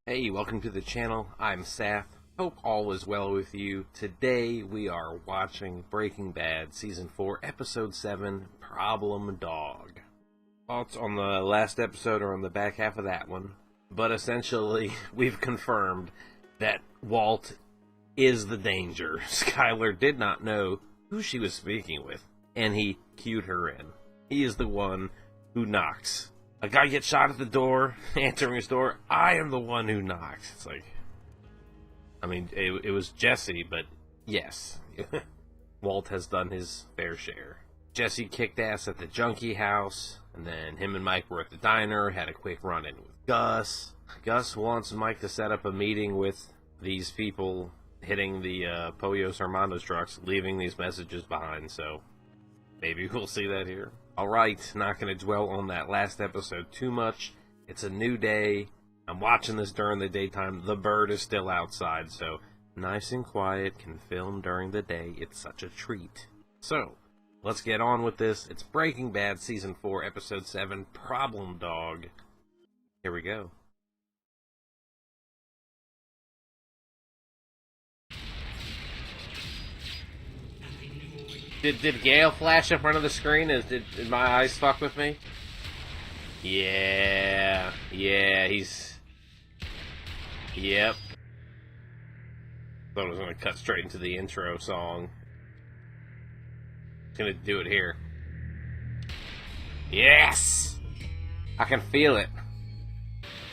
Hey, welcome to the channel. I'm Saf. Hope all is well with you. Today we are watching Breaking Bad Season 4, Episode 7, Problem Dog. Thoughts on the last episode or on the back half of that one. But essentially, we've confirmed that Walt is the danger. Skyler did not know who she was speaking with, and he cued her in. He is the one who knocks. A guy gets shot at the door, answering his door. I am the one who knocks. It's like, I mean, it was Jesse, but yes. Walt has done his fair share. Jesse kicked ass at the junkie house, and then him and Mike were at the diner, had a quick run-in with Gus. Gus wants Mike to set up a meeting with these people hitting the Pollos Hermanos trucks, leaving these messages behind, so maybe we'll see that here. Alright, not going to dwell on that last episode too much. It's a new day. I'm watching this during the daytime. The bird is still outside, so nice and quiet, can film during the day. It's such a treat. So, let's get on with this. It's Breaking Bad Season 4, Episode 7, Problem Dog. Here we go. Did Gale flash in front of the screen? Did my eyes fuck with me? Yeah, he's... Yep. Thought I was gonna cut straight into the intro song. Gonna do it here. Yes! I can feel it.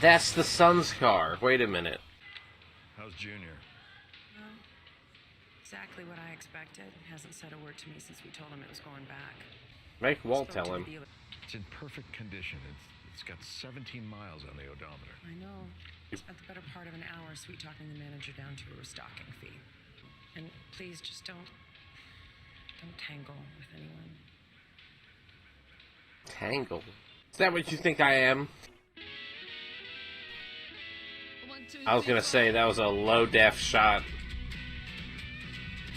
That's the son's car. Wait a minute. How's Junior? Exactly what I expected. Hasn't said a word to me since we told him it was going back. Make Walt tell him. It's in perfect condition. It's got 17 miles on the odometer. I know. Spent the better part of an hour sweet talking the manager down to a restocking fee. And please just don't tangle with anyone. Tangle? Is that what you think I am? I was gonna say that was a low-def shot.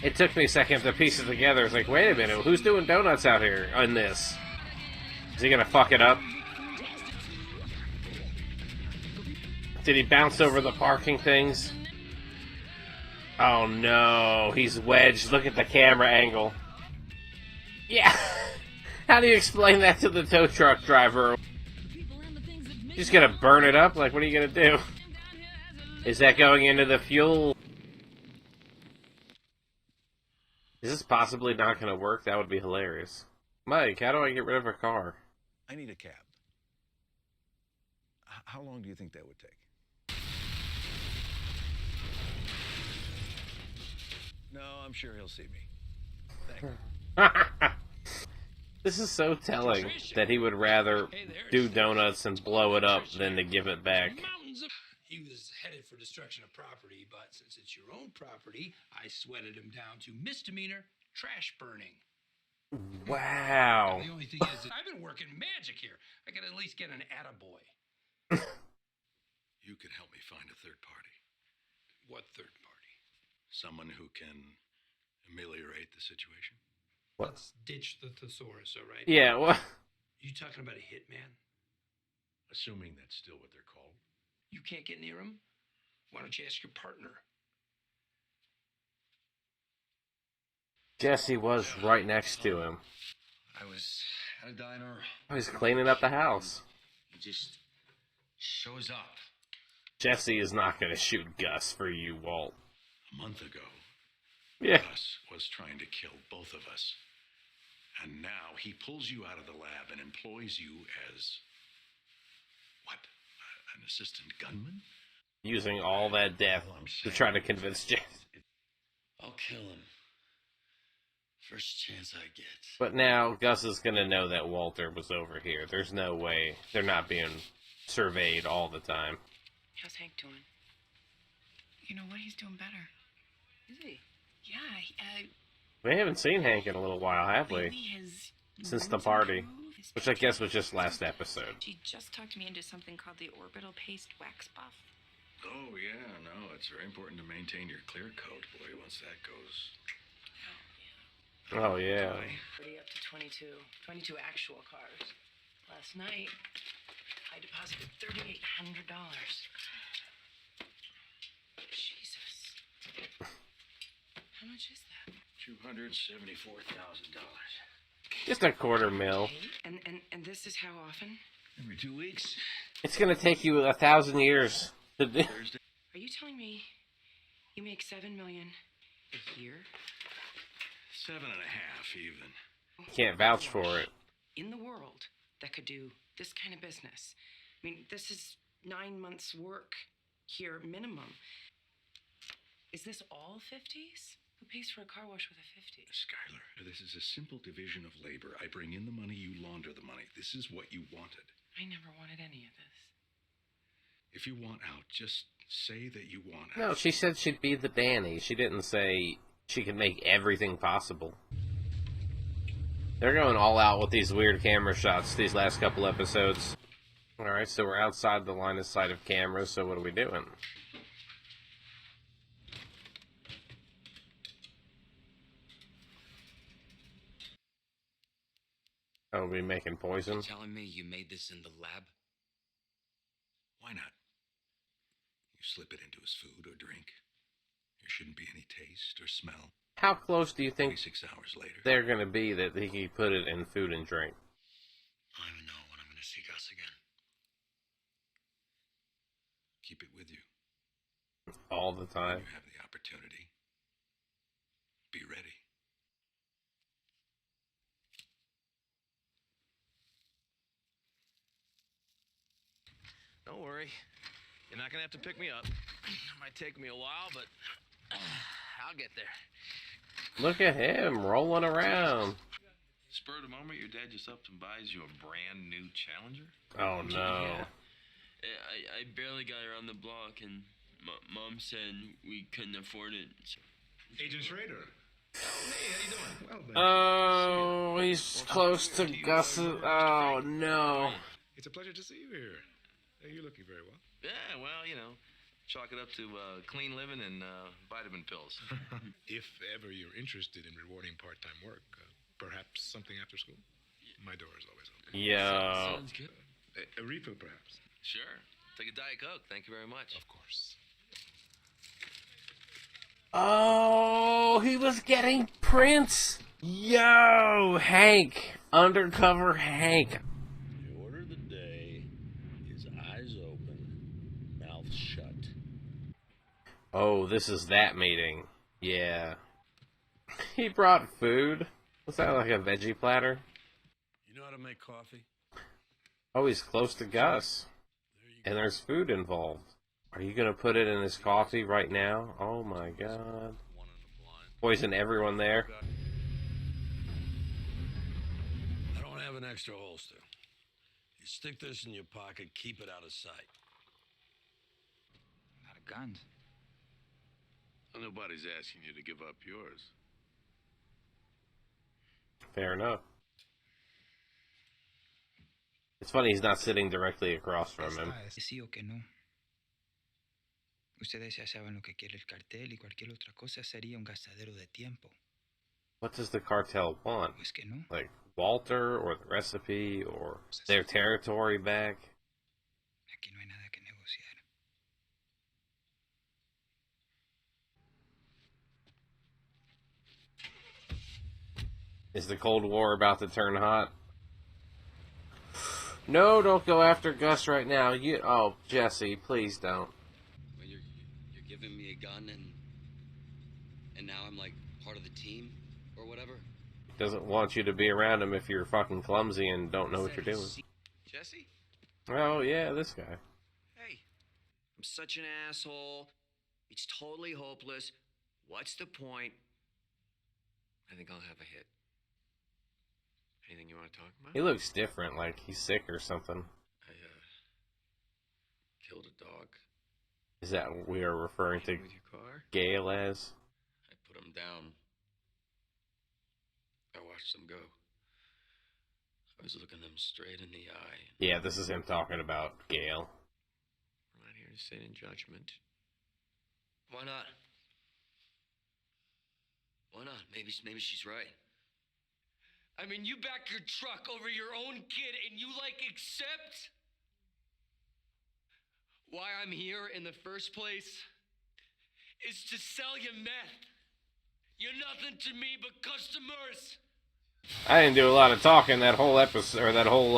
It took me a second to piece it together. It's like, wait a minute, who's doing donuts out here on this? Is he gonna fuck it up? Did he bounce over the parking things? Oh no, he's wedged. Look at the camera angle. Yeah! How do you explain that to the tow truck driver? He's gonna burn it up? Like, what are you gonna do? Is that going into the fuel? Is this possibly not going to work? That would be hilarious. Mike, how do I get rid of a car? I need a cab. How long do you think that would take? No, I'm sure he'll see me. Thanks. This is so telling that he would rather do donuts and blow it up than to give it back. He was headed for destruction of property, but since it's your own property, I sweated him down to misdemeanor trash burning. Wow. The only thing is, I've been working magic here. I could at least get an attaboy. You could help me find a third party. What third party? Someone who can ameliorate the situation. What? Let's ditch the thesaurus, all right? Yeah, what? You talking about a hitman? Assuming that's still what they're called. You can't get near him? Why don't you ask your partner? Jesse was right next to him. I was at a diner. Oh, he's cleaning up the house. He just shows up. Jesse is not going to shoot Gus for you, Walt. A month ago, Yeah. Gus was trying to kill both of us. And now he pulls you out of the lab and employs you as... what? An assistant gunman? Using all that death to try to convince Jesse. I'll kill him. First chance I get. But now Gus is going to know that Walter was over here. There's no way they're not being surveyed all the time. How's Hank doing? You know what? He's doing better. Is he? Yeah. We haven't seen Hank in a little while, have we? Since the party. Which I guess was just last episode. She just talked me into something called the orbital paste wax buff. Oh, yeah, no, it's very important to maintain your clear coat, boy, once that goes... Oh, yeah. 30 up to 22 actual cars. Last night, I deposited $3,800. much is that? $274,000. Just a $250,000. And this is how often? Every 2 weeks. It's gonna take you 1,000 years to do. Thursday. Are you telling me you make $7 million a year? 7.5 even. Can't vouch for it. In the world that could do this kind of business. I mean, this is 9 months' work here minimum. Is this all 50s? Who pays for a car wash with a 50? Skyler, this is a simple division of labor. I bring in the money, you launder the money. This is what you wanted. I never wanted any of this. If you want out, just say that you want out. No, she said she'd be the Danny. She didn't say she could make everything possible. They're going all out with these weird camera shots these last couple episodes. Alright, so we're outside the line of sight of cameras, so what are we doing? Oh, we making poison? You're telling me you made this in the lab? Why not? You slip it into his food or drink. There shouldn't be any taste or smell. How close do you think 26 hours later. they're going to be that he can put it in food and drink? I don't even know when I'm going to see Gus again. Keep it with you. All the time. When you have the opportunity. Be ready. Don't worry. You're not going to have to pick me up. It might take me a while, but I'll get there. Look at him rolling around. Spur of the moment, your dad just up and buys you a brand new Challenger? Oh no. Yeah. I barely got around the block, and Mom said we couldn't afford it. Agent Schrader. Hey, how you doing? Well, then. Oh, he's close to Gus's. Oh no. It's a pleasure to see you here. You're looking very well. Yeah, well, you know, chalk it up to clean living and vitamin pills. If ever you're interested in rewarding part-time work, perhaps something after school, my door is always open. Yo. Sounds good. A refill, perhaps. Sure. Take a Diet Coke. Thank you very much. Of course. Oh, he was getting Prince. Yo, Hank. Undercover Hank. The order of the day is eyes open, mouth shut. Oh, this is that meeting. Yeah. He brought food. Was that like a veggie platter? You know how to make coffee? Oh, he's close to Gus. And there's food involved. Are you gonna put it in his coffee right now? Oh my god. Poison everyone there. I don't have an extra holster. You stick this in your pocket, keep it out of sight. Out of guns. Well, nobody's asking you to give up yours. Fair enough. It's funny he's not sitting directly across from him. Sí o que no. Ustedes ya saben lo que quiere el cartel y cualquier otra cosa sería un gastadero de tiempo. What does the cartel want? Pues que no. Like Walter or the recipe or their territory back? Aquí no hay nada que negociar. Is the Cold War about to turn hot? No, don't go after Gus right now. Oh, Jesse, please don't. Well, you're giving me a gun and now I'm like part of the team or whatever. Doesn't want you to be around him if you're fucking clumsy and don't know what you're doing. Jesse? Oh, yeah, this guy. Hey, I'm such an asshole. It's totally hopeless. What's the point? I think I'll have a hit. Anything you want to talk about? He looks different, like he's sick or something. I, killed a dog. Is that what we are referring to With your car? Gale as? I put him down. I watched them go. I was looking them straight in the eye. Yeah, this is him talking about Gale. I'm not here to sit in judgment. Why not? Why not? Maybe she's right. I mean, you back your truck over your own kid and you, accept why I'm here in the first place is to sell you meth. You're nothing to me but customers. I didn't do a lot of talking that whole episode, or that whole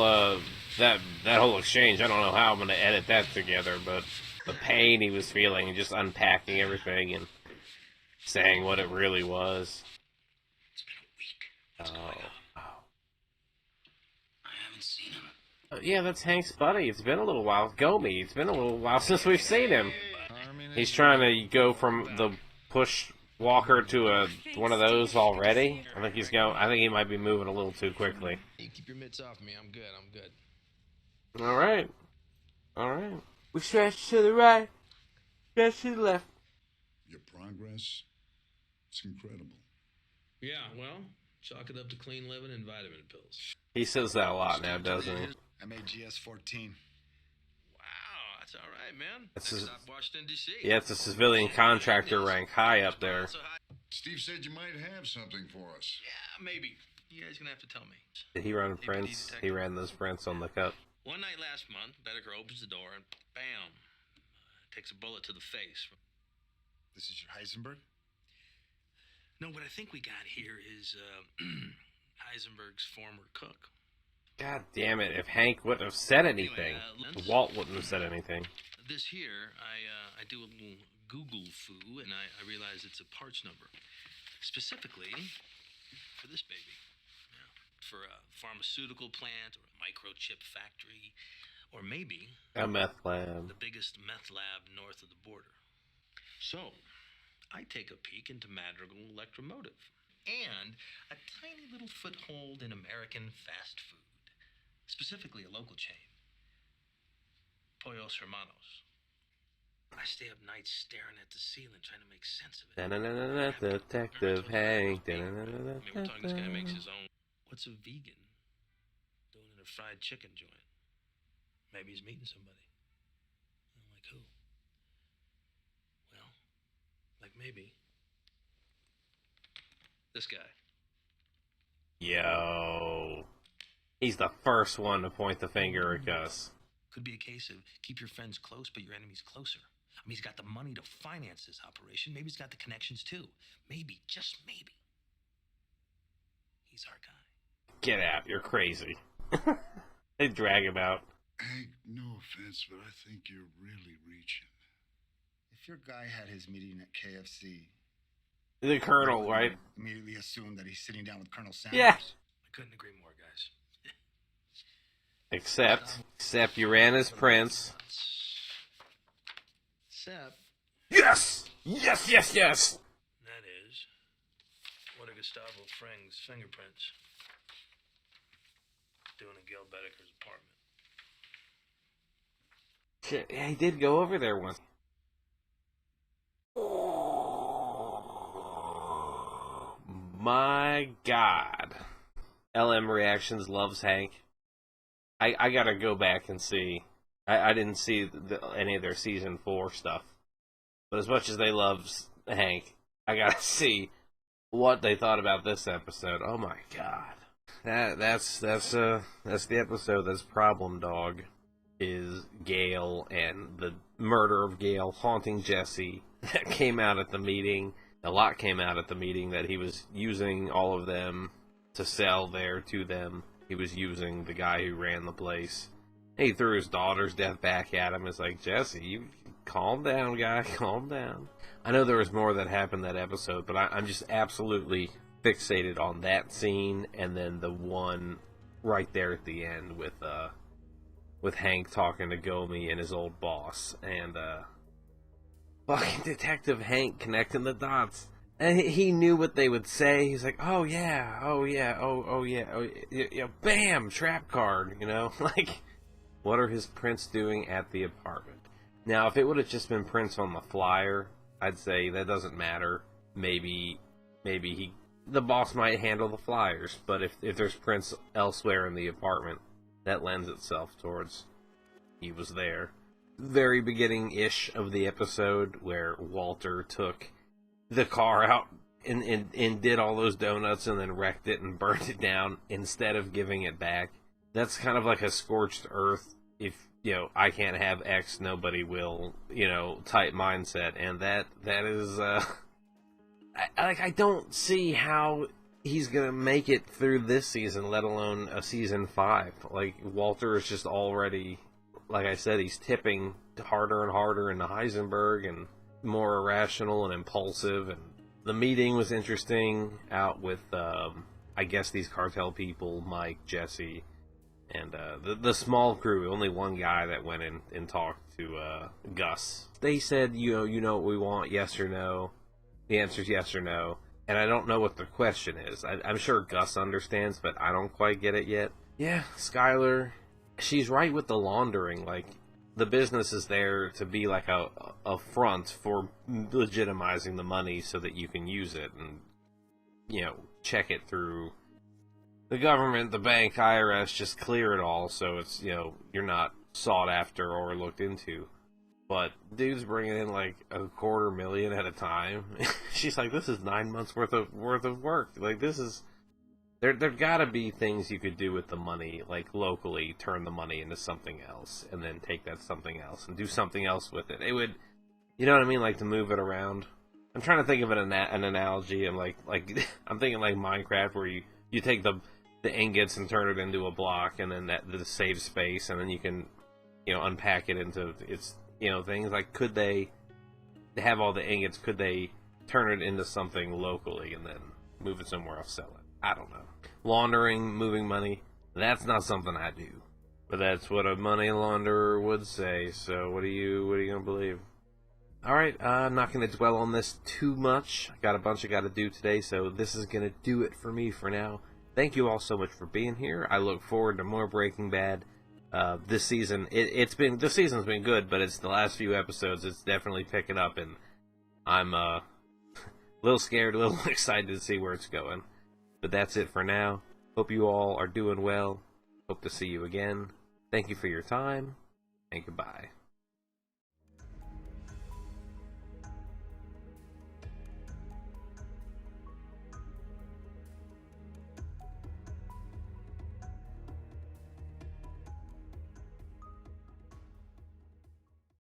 that whole exchange. I don't know how I'm gonna edit that together, but the pain he was feeling, just unpacking everything and saying what it really was. It's been a week. What's going on? I haven't seen him. Yeah, that's Hank's buddy. It's been a little while. Gomi, it's been a little while since we've seen him. He's trying to go from the push walker to one of those already. I think he might be moving a little too quickly. You keep your mitts off me. I'm good. All right. We stretch to the right, stretch to the left. Your progress, it's incredible. Yeah, well, chalk it up to clean living and vitamin pills. He says that a lot now, doesn't he? I made GS-14. Wow, that's all right, man. That's Next stop, Washington, D.C. Yeah, it's a civilian contractor rank high up there. Steve said you might have something for us. Yeah, maybe. You guys gonna have to tell me. Did he run prints? He ran those prints on the cup. One night last month, Bedecker opens the door and bam, takes a bullet to the face. This is your Heisenberg? No, what I think we got here is Heisenberg's former cook. God damn it! If Hank wouldn't have said anything, Walt wouldn't have said anything. This here, I do a little Google foo, and I realize it's a parts number, specifically for this baby. For a pharmaceutical plant or a microchip factory, or maybe a meth lab. The biggest meth lab north of the border. So, I take a peek into Madrigal Electromotive and a tiny little foothold in American fast food, specifically a local chain, Pollos Hermanos. I stay up nights staring at the ceiling trying to make sense of it. Detective Hank. Maybe we're talking this guy makes his own. What's a vegan doing in a fried chicken joint? Maybe he's meeting somebody. Like who? Well, like maybe this guy. Yo. He's the first one to point the finger at Gus. Could be a case of keep your friends close, but your enemies closer. I mean, he's got the money to finance this operation. Maybe he's got the connections too. Maybe, just maybe, he's our guy. Get out, you're crazy. They drag him out. Hank, no offense, but I think you're really reaching. If your guy had his meeting at KFC... The Colonel, right? Immediately assume that he's sitting down with Colonel Sanders. Yeah. I couldn't agree more, guys. Except you ran as Prince. Except... Yes! Yes! That is, what are Gustavo Fring's fingerprints doing in Gail Bedecker's apartment? Shit, yeah, he did go over there once. My God. LM Reactions loves Hank. I gotta go back and see. I didn't see any of their season 4 stuff. But as much as they love Hank, I gotta see what they thought about this episode. Oh my God. That's the episode that's Problem Dog. Is Gail and the murder of Gail haunting Jesse. That came out at the meeting. A lot came out at the meeting that he was using all of them to sell there to them. He was using the guy who ran the place. He threw his daughter's death back at him. It's like, Jesse, you calm down, guy, calm down. I know there was more that happened that episode, but I'm just absolutely fixated on that scene and then the one right there at the end with Hank talking to Gomi and his old boss, and fucking Detective Hank connecting the dots. And he knew what they would say. He's like, oh yeah, bam, trap card, you know? Like, what are his prints doing at the apartment? Now, if it would have just been prints on the flyer, I'd say that doesn't matter. Maybe the boss might handle the flyers, but if there's prints elsewhere in the apartment, that lends itself towards he was there. Very beginning-ish of the episode where Walter took the car out and did all those donuts and then wrecked it and burned it down instead of giving it back. That's kind of like a scorched earth, if, you know, I can't have X, nobody will, you know, type mindset. And that is, I don't see how he's gonna make it through this season, let alone a season 5. Like, Walter is just already, like I said, he's tipping harder and harder into Heisenberg and more irrational and impulsive. And the meeting was interesting out with, I guess, these cartel people, Mike, Jesse, and the small crew. Only one guy that went in and talked to Gus. They said, you know what we want, yes or no. The answer's yes or no. And I don't know what the question is. I'm sure Gus understands, but I don't quite get it yet. Yeah, Skyler, she's right with the laundering. Like, the business is there to be like a front for legitimizing the money so that you can use it and, check it through the government, the bank, IRS, just clear it all so it's, you're not sought after or looked into. But dude's bringing in like $250,000 at a time. She's like, this is 9 months worth of work. Like, this is there've got to be things you could do with the money, like locally turn the money into something else, and then take that something else and do something else with it. It would, you know what I mean, like to move it around. I'm trying to think of an analogy, and like I'm thinking like Minecraft, where you take the ingots and turn it into a block, and then that saves space, and then you can unpack it into its things. Like, could they have all the ingots? Could they turn it into something locally and then move it somewhere else, sell it? I don't know. Laundering, moving money, that's not something I do. But that's what a money launderer would say, so what are you going to believe? Alright, I'm not going to dwell on this too much. I got a bunch I got to do today, so this is going to do it for me for now. Thank you all so much for being here. I look forward to more Breaking Bad. This season, the season's been good, but it's the last few episodes, it's definitely picking up, and I'm a little scared, a little excited to see where it's going. But that's it for now. Hope you all are doing well. Hope to see you again. Thank you for your time, and goodbye.